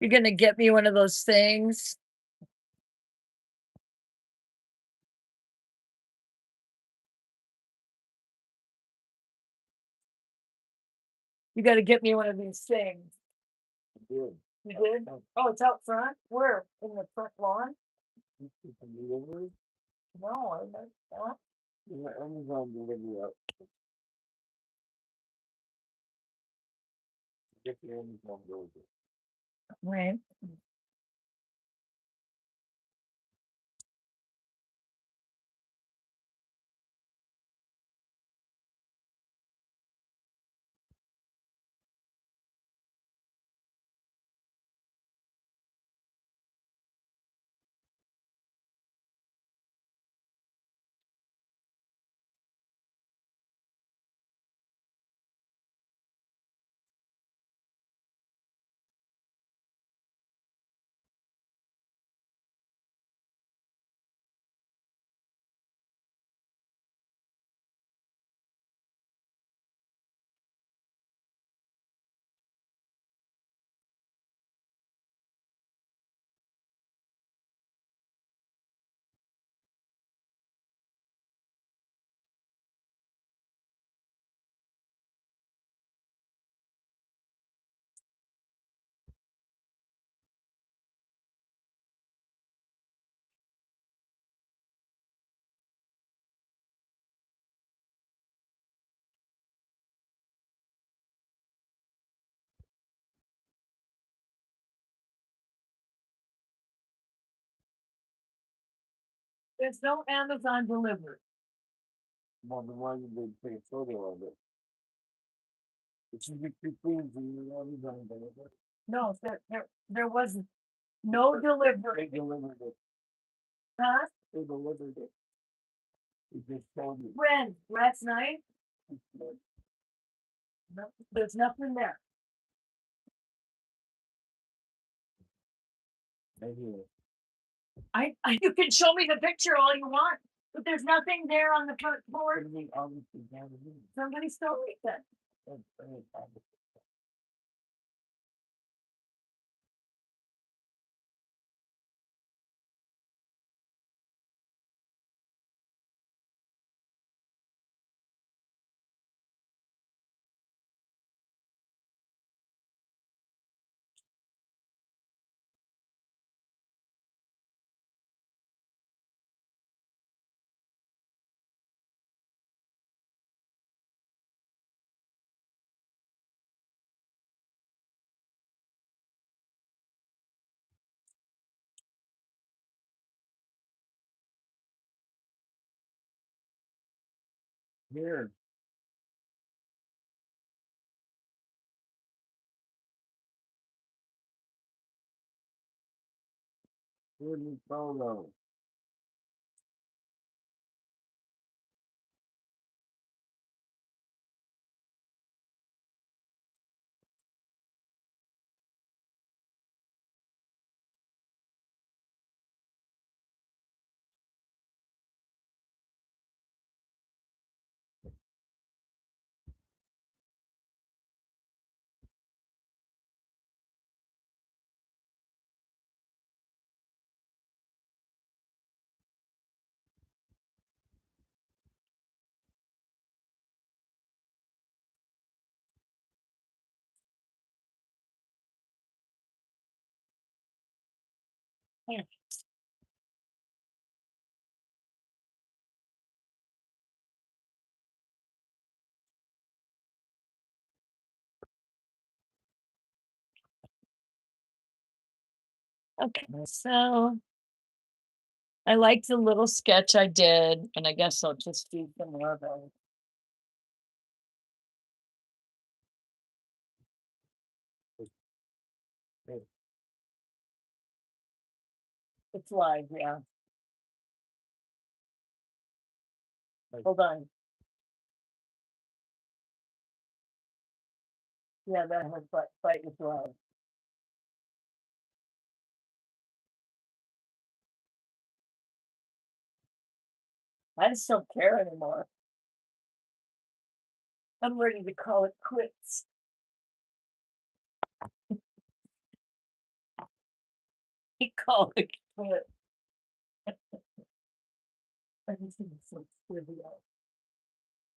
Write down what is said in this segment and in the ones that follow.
You're gonna get me one of those things? You gotta get me one of these things. Good. You did? Oh, it's out front? Where? In the front lawn? Delivery? No, I don't. Huh? Yeah, Amazon delivery up. Get the Amazon delivery. Right. There's no Amazon delivery. Well, then why did they take a photo of it? It should be two things in the Amazon delivery. No, there wasn't. No They delivery. delivered it. Huh? They delivered it. It just told you. When? Last night? No, there's nothing there. Maybe. You can show me the picture all you want, but there's nothing there on the front porch. Somebody stole it then. Here. Here's the photo. Here. Okay, so I liked the little sketch I did, and I guess I'll just do some more of it. It's live, yeah. Hold on. Yeah, that has fight is live. I just don't care anymore. I'm ready to call it quits. colic foot. Everything is so trivial.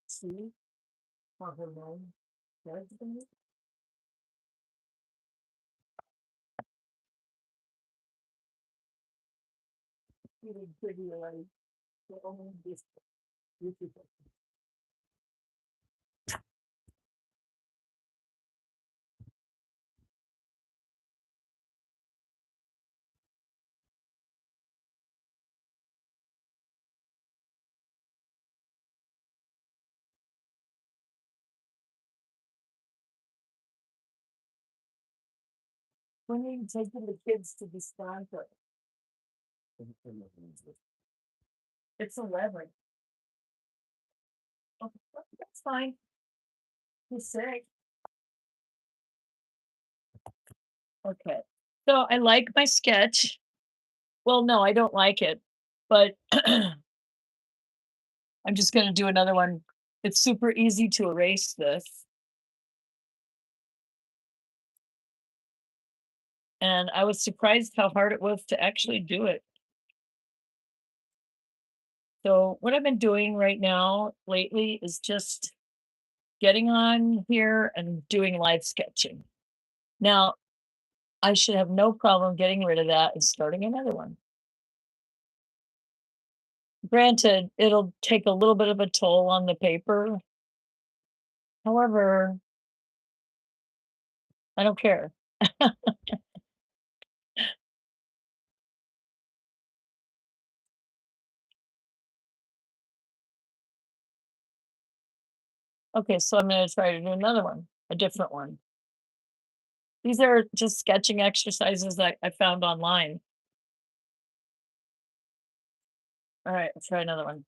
See how her mom does things? Really pretty, like, oh, this is when are you taking the kids to the sponsor? It's 11. Oh, that's fine. He's sick. Okay. So I like my sketch. Well, no, I don't like it, but I'm just gonna do another one. It's super easy to erase this. And I was surprised how hard it was to actually do it. So what I've been doing right now lately is just getting on here and doing live sketching. Now, I should have no problem getting rid of that and starting another one. Granted, it'll take a little bit of a toll on the paper. However, I don't care. Okay, so I'm gonna try to do another one, a different one. These are just sketching exercises that I found online. All right, let's try another one.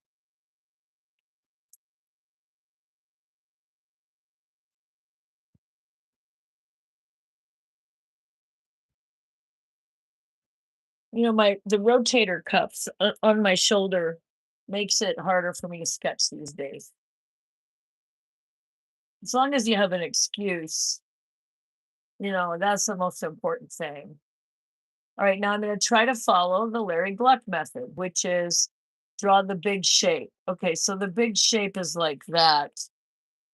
You know, the rotator cuffs on my shoulder makes it harder for me to sketch these days. As long as you have an excuse, that's the most important thing. All right, now I'm going to try to follow the Larry Gluck method, which is draw the big shape. Okay, so the big shape is like that.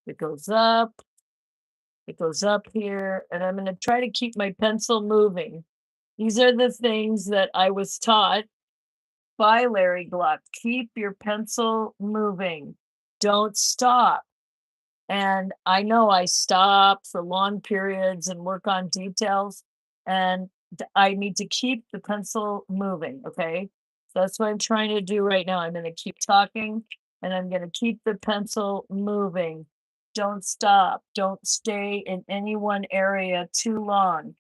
It goes up, here, and I'm going to try to keep my pencil moving. These are the things that I was taught by Larry Gluck. Keep your pencil moving. Don't stop. And I know I stop for long periods and work on details, and I need to keep the pencil moving. Okay. So that's what I'm trying to do right now. I'm going to keep talking and I'm going to keep the pencil moving. Don't stop. Don't stay in any one area too long.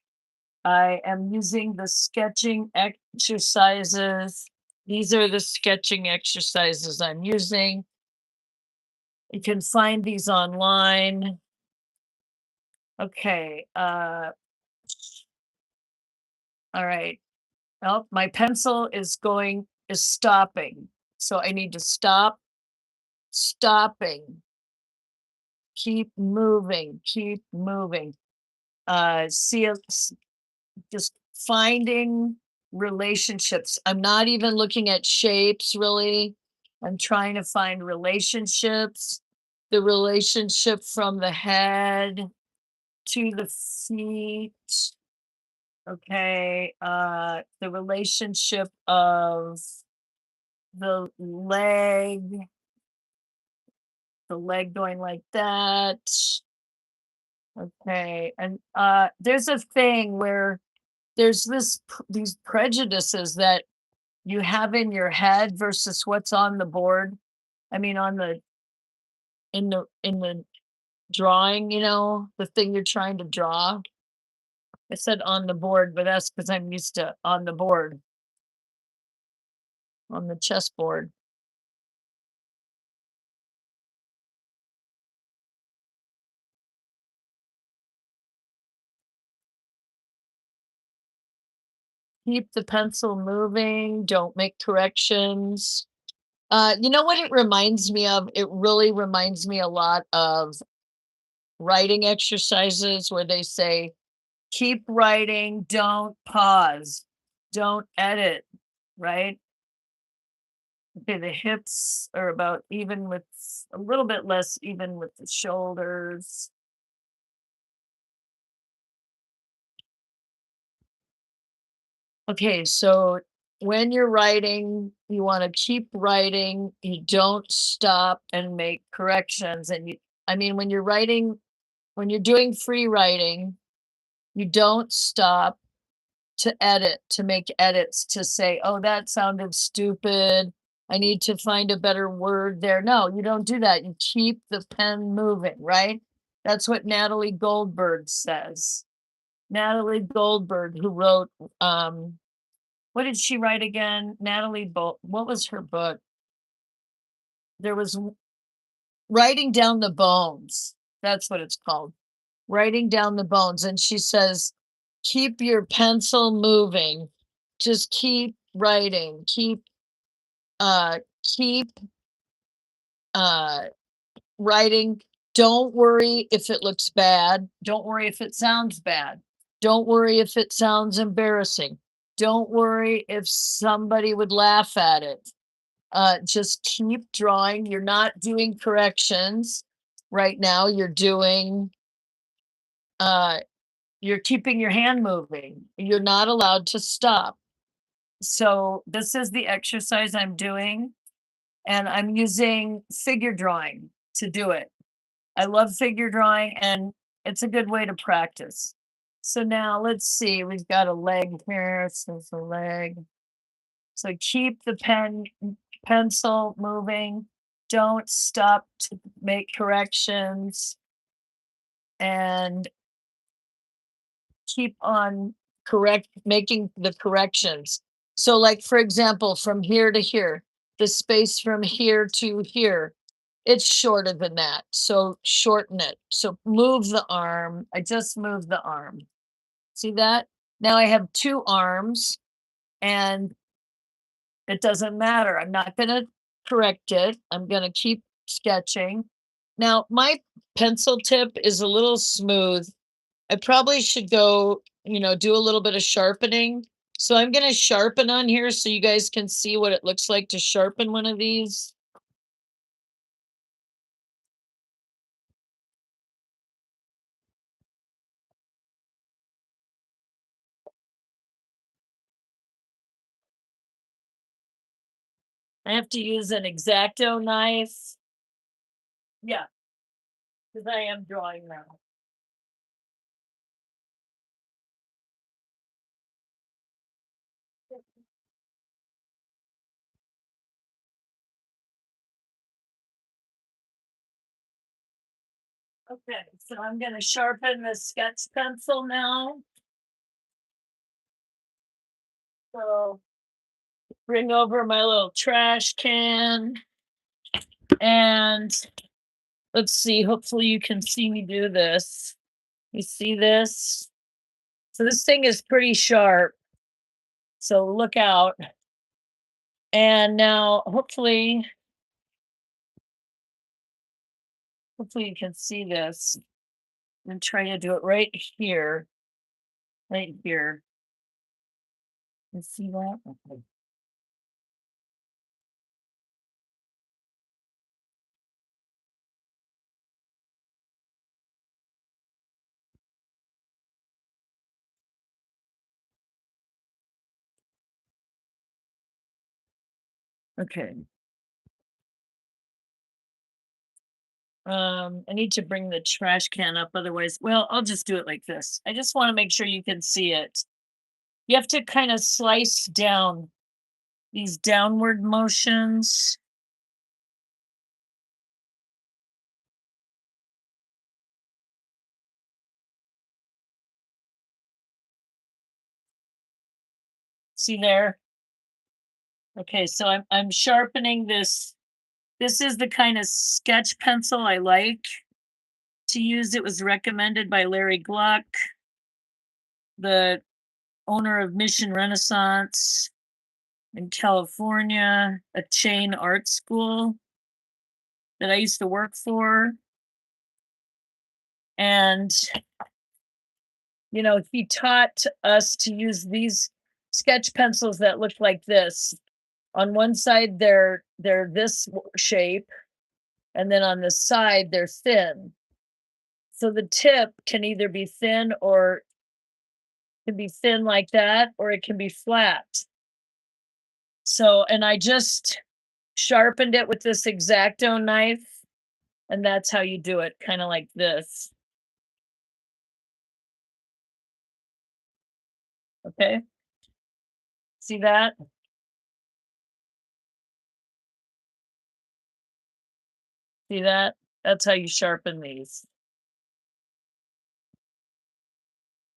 I am using the sketching exercises. These are the sketching exercises I'm using. You can find these online. Okay. All right. Well, my pencil is stopping. So I need to stop, stopping, keep moving, keep moving. Just finding relationships. I'm not even looking at shapes really. I'm trying to find relationships, the relationship from the head to the feet. Okay, the relationship of the leg going like that. Okay, and there's a thing where there's these prejudices that you have in your head versus what's on the board. I mean, in the drawing, the thing you're trying to draw. I said on the board, but that's because I'm used to on the board, on the chessboard. Keep the pencil moving, don't make corrections. You know what it reminds me of? It really reminds me a lot of writing exercises where they say, keep writing, don't pause. don't edit, right? Okay, the hips are about even with a little bit less even with the shoulders. Okay, so when you're writing, you want to keep writing. You don't stop and make corrections. And I mean, when you're writing, when you're doing free writing, you don't stop to edit, to make edits, to say, oh, that sounded stupid. I need to find a better word there. No, you don't do that. You keep the pen moving, right? That's what Natalie Goldberg says. Natalie Goldberg, who wrote, what did she write again? What was her book? There was Writing Down the Bones. That's what it's called. Writing Down the Bones. And she says, keep your pencil moving. Just keep writing. Keep uh writing. Don't worry if it looks bad. Don't worry if it sounds bad. Don't worry if it sounds embarrassing. Don't worry if somebody would laugh at it. Just keep drawing. You're not doing corrections right now. You're keeping your hand moving. You're not allowed to stop. So this is the exercise I'm doing, and I'm using figure drawing to do it. I love figure drawing, and it's a good way to practice. So now let's see, we've got a leg here. So it's a leg. So keep the pencil moving. Don't stop to make corrections, and keep on making the corrections. So like, for example, from here to here, the space from here to here, it's shorter than that. So shorten it. So move the arm. I just moved the arm. See that? Now I have two arms, and it doesn't matter. I'm not going to correct it. I'm going to keep sketching. Now, my pencil tip is a little smooth. I probably should go, do a little bit of sharpening. So I'm going to sharpen on here so you guys can see what it looks like to sharpen one of these. I have to use an X-Acto knife. Yeah, because I am drawing now. Okay, so I'm going to sharpen the sketch pencil now. So bring over my little trash can, and let's see, hopefully you can see me do this. You see this? So this thing is pretty sharp. So look out. And now hopefully you can see this. I'm trying to do it right here. Right here. You see that? Okay. Okay. I need to bring the trash can up, otherwise, well, I'll just do it like this. I just want to make sure you can see it. You have to kind of slice down these downward motions. See there? Okay, so I'm sharpening this. This is the kind of sketch pencil I like to use. It was recommended by Larry Gluck, the owner of Mission Renaissance in California, a chain art school that I used to work for. And he taught us to use these sketch pencils that look like this. On one side, they're this shape, and then on the side, they're thin. So the tip can either be thin or can be thin like that, or it can be flat. So, and I just sharpened it with this X-Acto knife, and that's how you do it, kind of like this. Okay. See that? See that? That's how you sharpen these.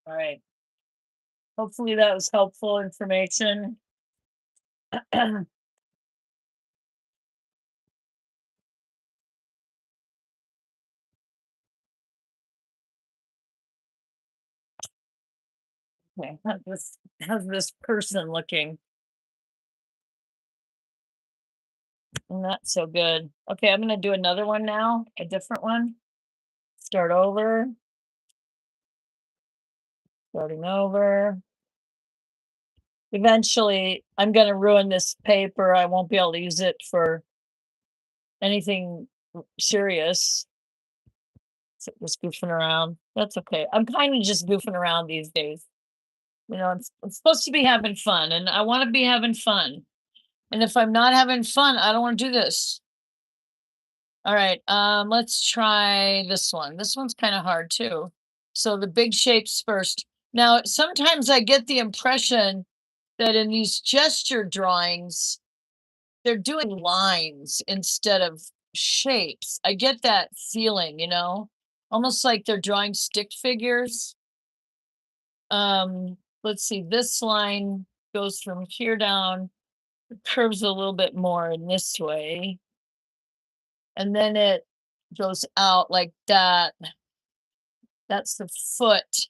All right. Hopefully that was helpful information. Okay, how's this person looking? Not so good. Okay, I'm gonna do another one now, a different one. Start over, starting over. Eventually, I'm gonna ruin this paper. I won't be able to use it for anything serious. So just goofing around. That's okay. I'm kind of just goofing around these days. You know, I'm supposed to be having fun, and I want to be having fun. And if I'm not having fun, I don't want to do this. All right, let's try this one. This one's kind of hard too. So the big shapes first. Now, sometimes I get the impression that in these gesture drawings, they're doing lines instead of shapes. I get that feeling, almost like they're drawing stick figures. Let's see, this line goes from here down, it curves a little bit more in this way, and then it goes out like that. That's the foot.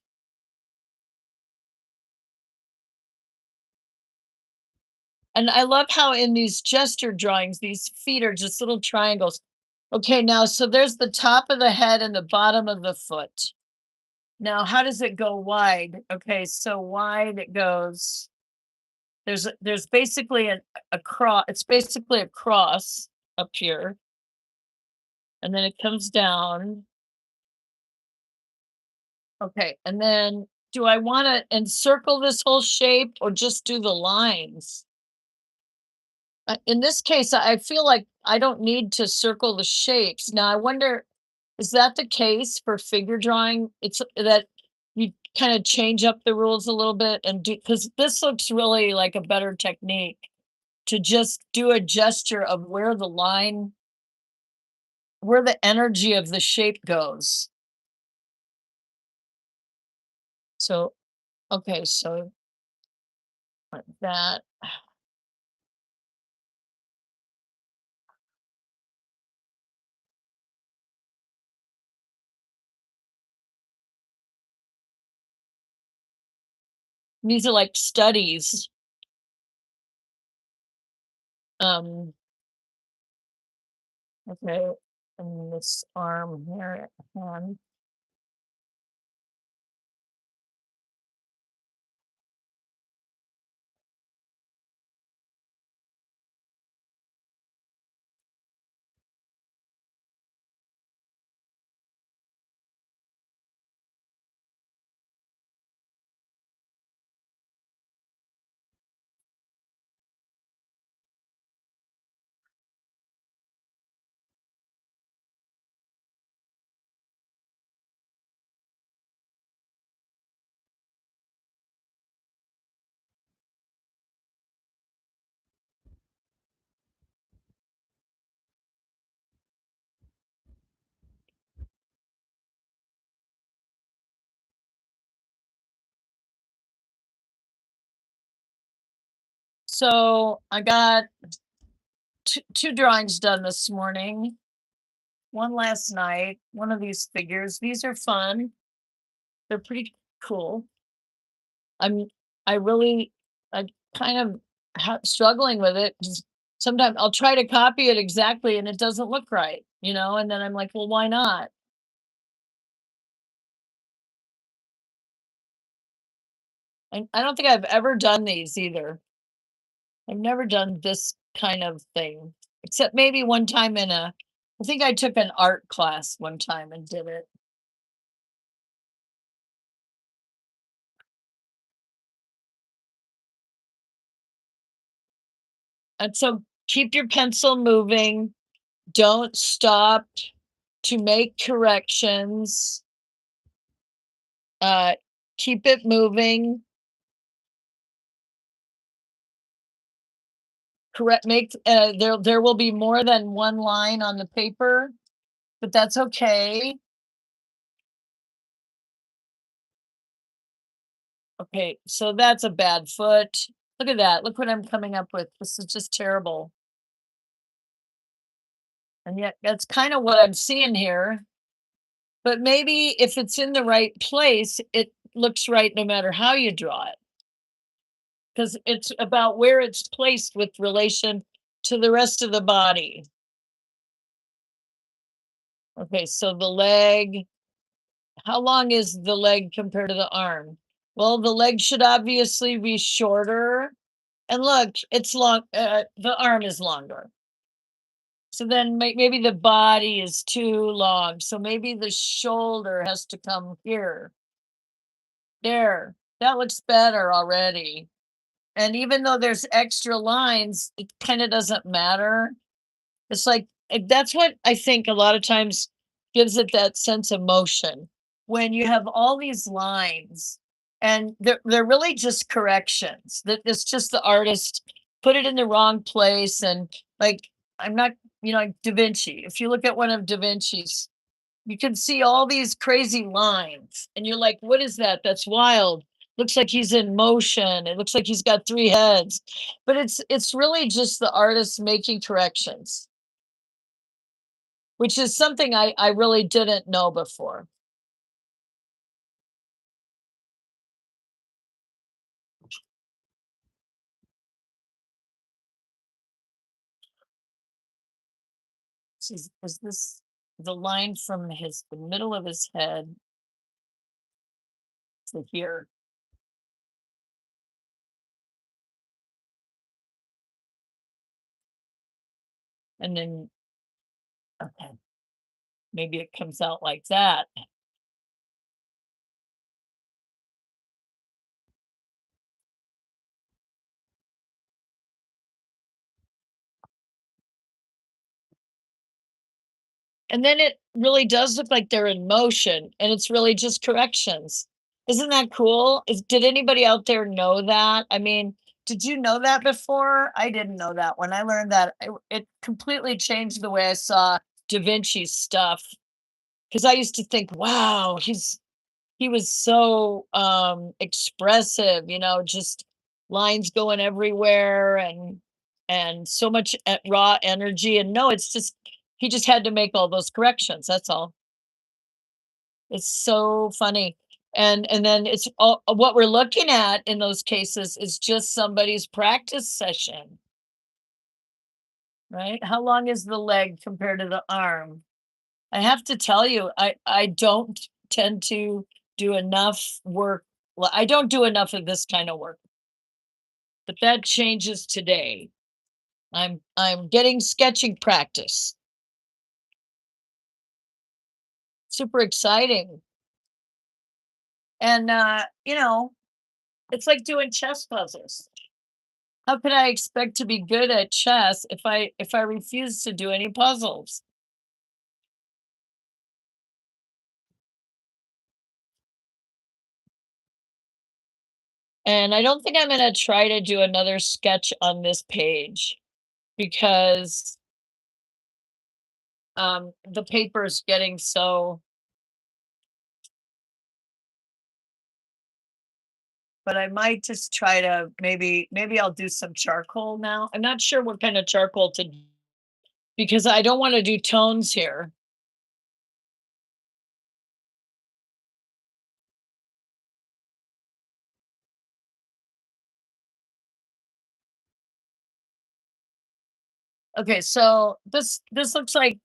And I love how in these gesture drawings, these feet are just little triangles. Okay, now, so there's the top of the head and the bottom of the foot. Now, how does it go wide? Okay, so wide it goes. There's basically a cross. It's basically a cross up here, and then it comes down. Okay, and then do I want to encircle this whole shape or just do the lines? In this case, I feel like I don't need to circle the shapes. Now, I wonder, is that the case for figure drawing? It's that you kind of change up the rules a little bit and do, because this looks really like a better technique to just do a gesture of where the line, where the energy of the shape goes. So, okay, so like that. These are like studies. Um, okay, and this arm here, hand. So I got two drawings done this morning, one last night, one of these figures. These are fun. They're pretty cool. I'm I really I kind of struggling with it 'cause sometimes I'll try to copy it exactly and it doesn't look right, and then I'm like, well, why not? I don't think I've ever done these either. I've never done this kind of thing, except maybe one time I think I took an art class one time and did it. And so keep your pencil moving. Don't stop to make corrections. Uh, keep it moving. Correct. Make there will be more than one line on the paper, but that's okay. Okay, so that's a bad foot. Look at that. Look what I'm coming up with. This is just terrible. And yet that's kind of what I'm seeing here. But maybe if it's in the right place, it looks right no matter how you draw it. Because it's about where it's placed with relation to the rest of the body. Okay, so the leg, how long is the leg compared to the arm? Well, the leg should obviously be shorter. And look, it's long, the arm is longer. So then maybe the body is too long. So maybe the shoulder has to come here. There. That looks better already. And even though there's extra lines, it kind of doesn't matter. It's like that's what I think a lot of times gives it that sense of motion. When you have all these lines and they're really just corrections. That it's just the artist put it in the wrong place. And like I'm not, like Da Vinci. If you look at one of Da Vinci's, you can see all these crazy lines and you're like, what is that? That's wild. Looks like he's in motion. It looks like he's got three heads. But it's really just the artist making corrections, which is something I really didn't know before. Is this the line from the middle of his head to here? And then, okay, maybe it comes out like that. And then it really does look like they're in motion and it's really just corrections. Isn't that cool? Did anybody out there know that? I mean, did you know that before? I didn't know that. When I learned that, it completely changed the way I saw Da Vinci's stuff. Because I used to think, wow, he was so expressive, just lines going everywhere and so much raw energy. And no, it's just he just had to make all those corrections. That's all. It's so funny. And then it's all what we're looking at in those cases is just somebody's practice session, right? How long is the leg compared to the arm? I have to tell you, I don't tend to do enough work. Well, I don't do enough of this kind of work, but that changes today. I'm getting sketching practice. Super exciting. And it's like doing chess puzzles. How can I expect to be good at chess if I refuse to do any puzzles? And I don't think I'm going to try to do another sketch on this page because the paper's getting so, but I might just try to maybe I'll do some charcoal now. I'm not sure what kind of charcoal to because I don't want to do tones here. Okay, so this looks like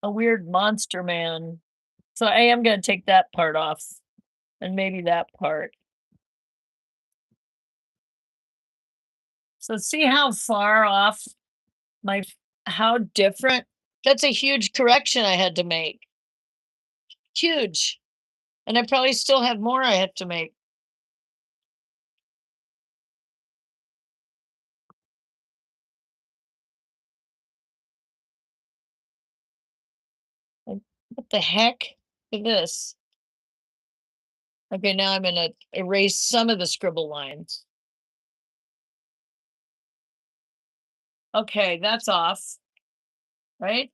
a weird monster man. So I am going to take that part off and maybe that part. So see how far off my how different? That's a huge correction I had to make. Huge. And I probably still have more I have to make. Like, what the heck is this? Okay, now I'm gonna erase some of the scribble lines. Okay, that's off, right?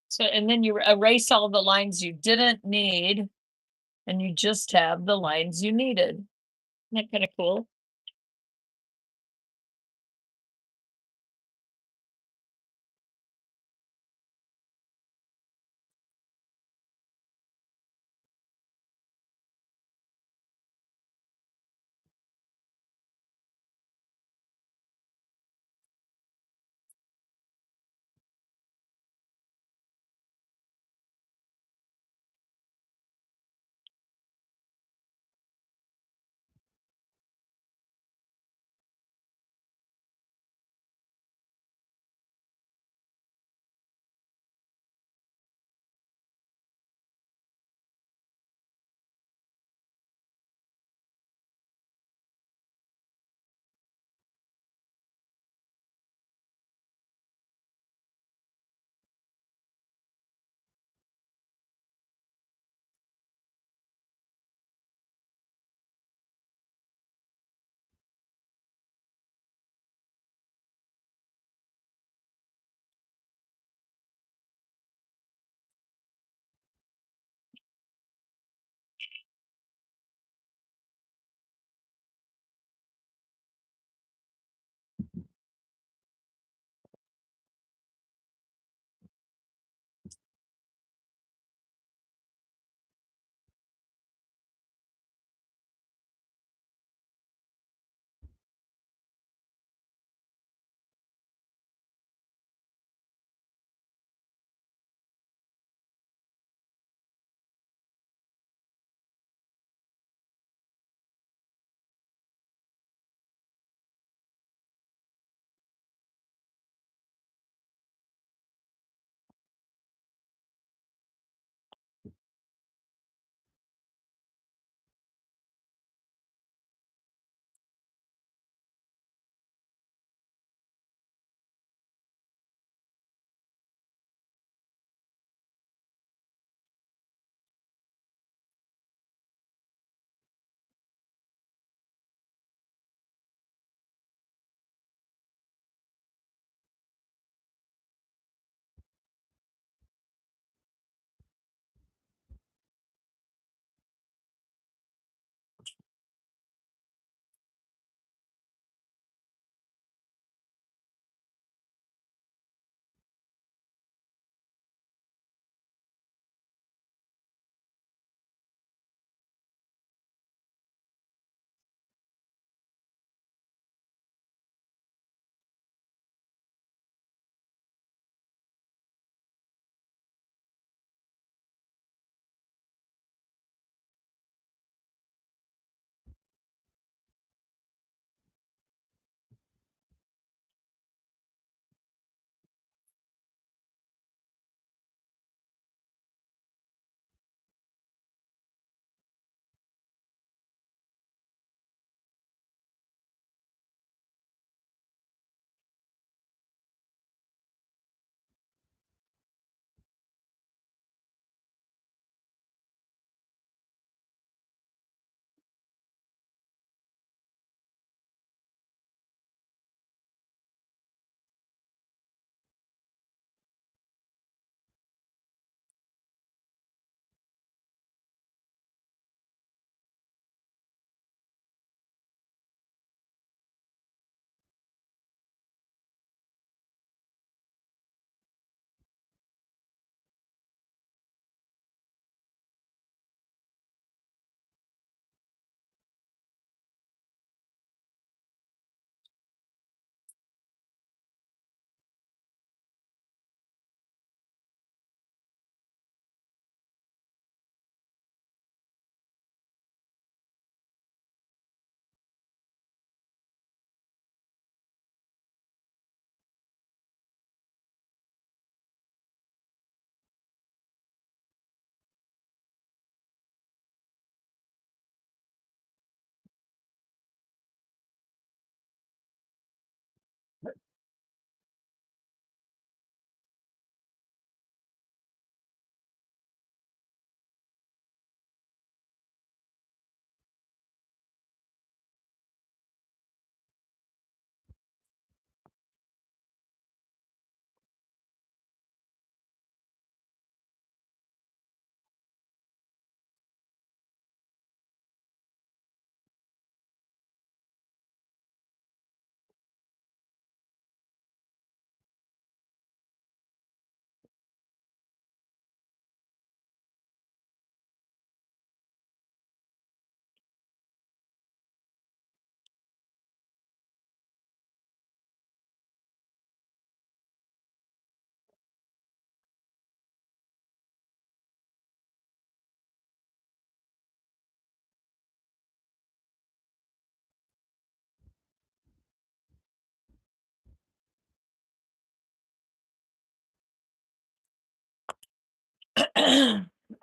So, and then you erase all the lines you didn't need, and you just have the lines you needed. Isn't that kind of cool?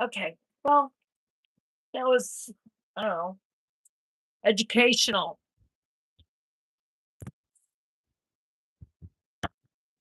Okay. Well, that was, I don't know, educational.